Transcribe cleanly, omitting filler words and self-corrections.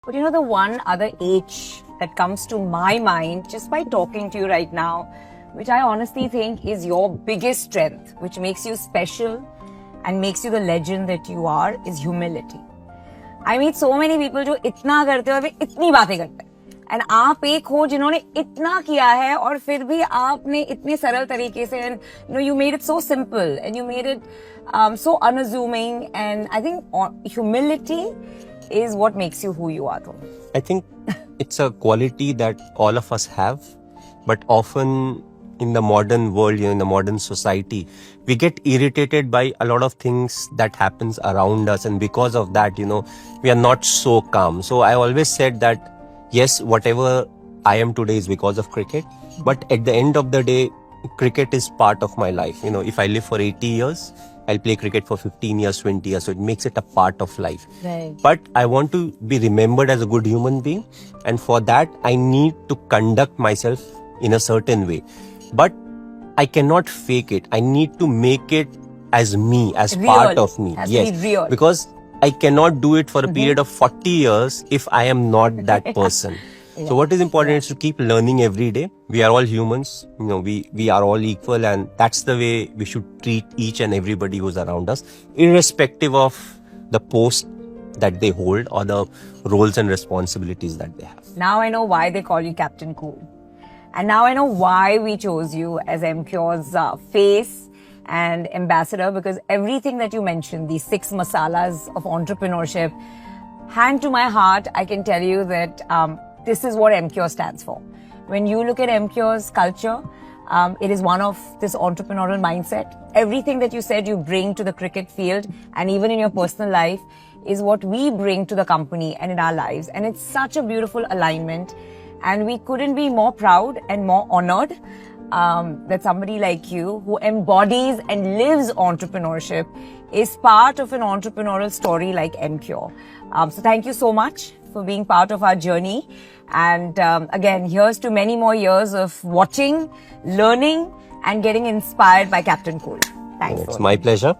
But you know, the one other H that comes to my mind just by talking to you right now, which I honestly think is your biggest strength, which makes you special and makes you the legend that you are, is humility. I meet so many people जो इतना करते हैं और वे इतनी बातें करते हैं. And आप एक हो जिन्होंने इतना किया है और फिर भी आपने इतने सरल तरीके से, and you know, you made it so simple and you made it so unassuming, and I think humility is what makes you who you are. Though. I think it's a quality that all of us have, but often in the modern world, in the modern society, we get irritated by a lot of things that happens around us, and because of that, we are not so calm. So I always said that yes, whatever I am today is because of cricket, but at the end of the day, cricket is part of my life. If I live for 80 years, I'll play cricket for 15 years, 20 years. So it makes it a part of life. Right. But I want to be remembered as a good human being. And for that, I need to conduct myself in a certain way. But I cannot fake it. I need to make it as me, as real. part of me. Has yes. to be real. Because I cannot do it for a period of 40 years if I am not that person. Yeah. So what is important is to keep learning every day. We are all humans, we are all equal, and that's the way we should treat each and everybody who's around us, irrespective of the post that they hold or the roles and responsibilities that they have. Now I know why they call you Captain Cool. And now I know why we chose you as Emcure's face and ambassador, because everything that you mentioned, these 6 masalas of entrepreneurship, hand to my heart, I can tell you that this is what Emcure stands for. When you look at Emcure's culture, it is one of this entrepreneurial mindset. Everything that you said you bring to the cricket field and even in your personal life is what we bring to the company and in our lives. And it's such a beautiful alignment. And we couldn't be more proud and more honored that somebody like you, who embodies and lives entrepreneurship, is part of an entrepreneurial story like Emcure. So thank you so much for being part of our journey. And again, here's to many more years of watching, learning, and getting inspired by Captain Cool. Thanks. It's my pleasure.